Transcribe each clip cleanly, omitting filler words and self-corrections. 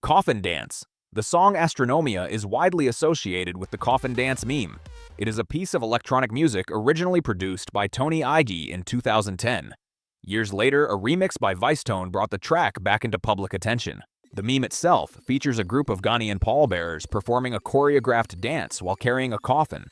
Coffin Dance. The song Astronomia is widely associated with the Coffin Dance meme. It is a piece of electronic music originally produced by Tony Ige in 2010. Years later, a remix by Vicetone brought the track back into public attention. The meme itself features a group of Ghanaian pallbearers performing a choreographed dance while carrying a coffin,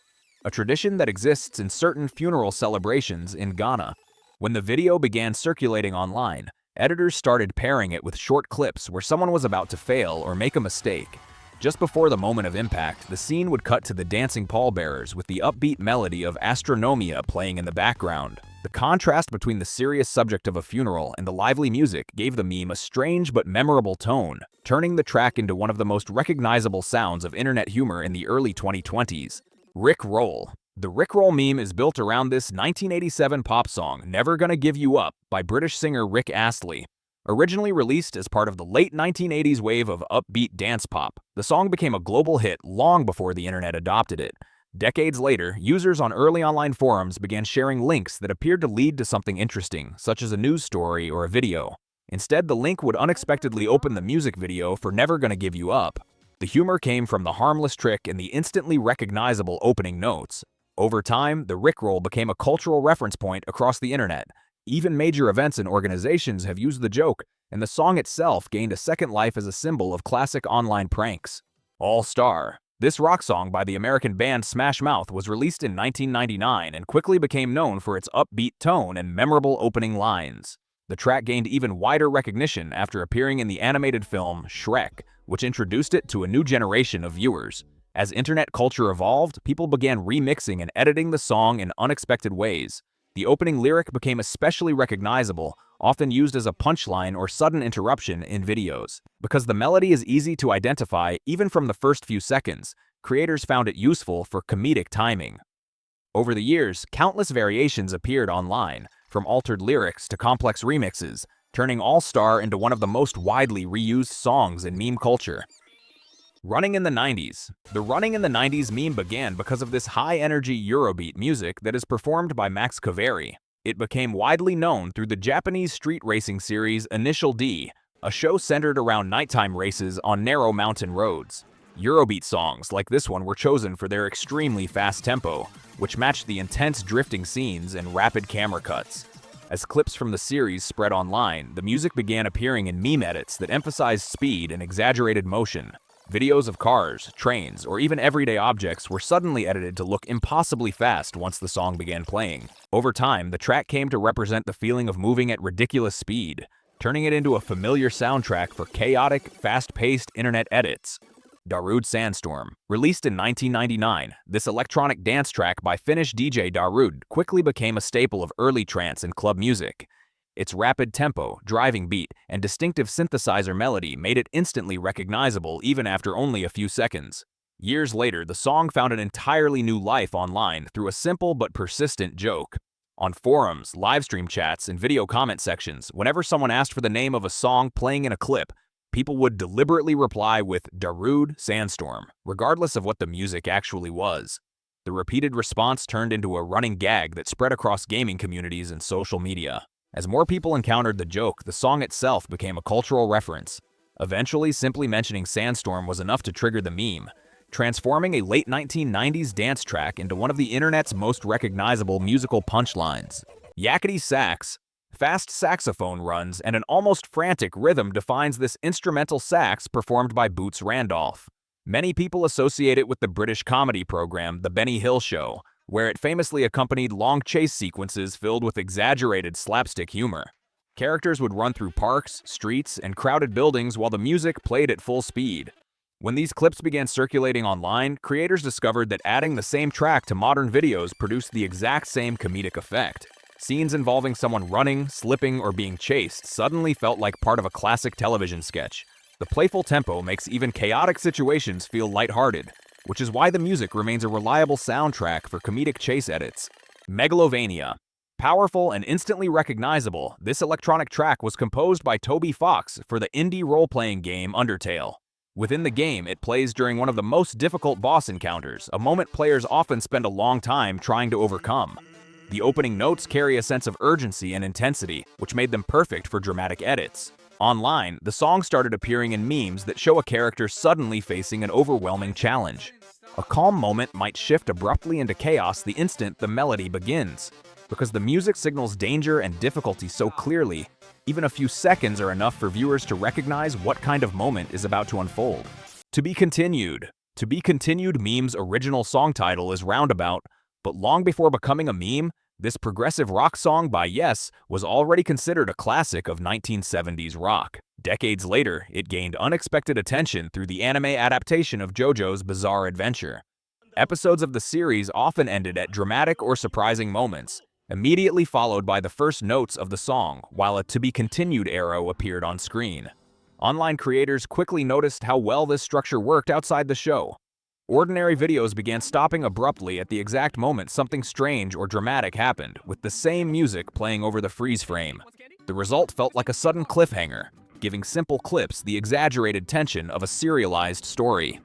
a tradition that exists in certain funeral celebrations in Ghana. When the video began circulating online, editors started pairing it with short clips where someone was about to fail or make a mistake. Just before the moment of impact, the scene would cut to the dancing pallbearers with the upbeat melody of Astronomia playing in the background. The contrast between the serious subject of a funeral and the lively music gave the meme a strange but memorable tone, turning the track into one of the most recognizable sounds of internet humor in the early 2020s. Rickroll. The Rickroll meme is built around this 1987 pop song, Never Gonna Give You Up, by British singer Rick Astley. Originally released as part of the late 1980s wave of upbeat dance pop, the song became a global hit long before the internet adopted it. Decades later, users on early online forums began sharing links that appeared to lead to something interesting, such as a news story or a video. Instead, the link would unexpectedly open the music video for Never Gonna Give You Up. The humor came from the harmless trick and the instantly recognizable opening notes. Over time, the Rickroll became a cultural reference point across the internet. Even major events and organizations have used the joke, and the song itself gained a second life as a symbol of classic online pranks. All Star. This rock song by the American band Smash Mouth was released in 1999 and quickly became known for its upbeat tone and memorable opening lines. The track gained even wider recognition after appearing in the animated film Shrek, which introduced it to a new generation of viewers. As internet culture evolved, people began remixing and editing the song in unexpected ways. The opening lyric became especially recognizable, often used as a punchline or sudden interruption in videos. Because the melody is easy to identify even from the first few seconds, creators found it useful for comedic timing. Over the years, countless variations appeared online, from altered lyrics to complex remixes, turning All Star into one of the most widely reused songs in meme culture. Running in the 90s. The Running in the 90s meme began because of this high-energy Eurobeat music that is performed by Max Cavalli. It became widely known through the Japanese street racing series Initial D, a show centered around nighttime races on narrow mountain roads. Eurobeat songs like this one were chosen for their extremely fast tempo, which matched the intense drifting scenes and rapid camera cuts. As clips from the series spread online, the music began appearing in meme edits that emphasized speed and exaggerated motion. Videos of cars, trains, or even everyday objects were suddenly edited to look impossibly fast once the song began playing. Over time, the track came to represent the feeling of moving at ridiculous speed, turning it into a familiar soundtrack for chaotic, fast-paced internet edits. Darude Sandstorm. Released in 1999, this electronic dance track by Finnish DJ Darude quickly became a staple of early trance and club music. Its rapid tempo, driving beat, and distinctive synthesizer melody made it instantly recognizable even after only a few seconds. Years later, the song found an entirely new life online through a simple but persistent joke. On forums, livestream chats, and video comment sections, whenever someone asked for the name of a song playing in a clip, people would deliberately reply with Darude Sandstorm, regardless of what the music actually was. The repeated response turned into a running gag that spread across gaming communities and social media. As more people encountered the joke, the song itself became a cultural reference. Eventually, simply mentioning Sandstorm was enough to trigger the meme, transforming a late 1990s dance track into one of the internet's most recognizable musical punchlines. Yakety Sax. Fast saxophone runs and an almost frantic rhythm defines this instrumental sax performed by Boots Randolph. Many people associate it with the British comedy program The Benny Hill Show, where it famously accompanied long chase sequences filled with exaggerated slapstick humor. Characters would run through parks, streets, and crowded buildings while the music played at full speed. When these clips began circulating online, creators discovered that adding the same track to modern videos produced the exact same comedic effect. Scenes involving someone running, slipping, or being chased suddenly felt like part of a classic television sketch. The playful tempo makes even chaotic situations feel lighthearted, which is why the music remains a reliable soundtrack for comedic chase edits. Megalovania. Powerful and instantly recognizable, this electronic track was composed by Toby Fox for the indie role-playing game Undertale. Within the game, it plays during one of the most difficult boss encounters, a moment players often spend a long time trying to overcome. The opening notes carry a sense of urgency and intensity, which made them perfect for dramatic edits. Online, the song started appearing in memes that show a character suddenly facing an overwhelming challenge. A calm moment might shift abruptly into chaos the instant the melody begins. Because the music signals danger and difficulty so clearly, even a few seconds are enough for viewers to recognize what kind of moment is about to unfold. To be continued. To Be Continued meme's original song title is Roundabout, but long before becoming a meme, this progressive rock song by Yes was already considered a classic of 1970s rock. Decades later, it gained unexpected attention through the anime adaptation of JoJo's Bizarre Adventure. Episodes of the series often ended at dramatic or surprising moments, immediately followed by the first notes of the song, while a To Be Continued arrow appeared on screen. Online creators quickly noticed how well this structure worked outside the show. Ordinary videos began stopping abruptly at the exact moment something strange or dramatic happened, with the same music playing over the freeze frame. The result felt like a sudden cliffhanger, giving simple clips the exaggerated tension of a serialized story.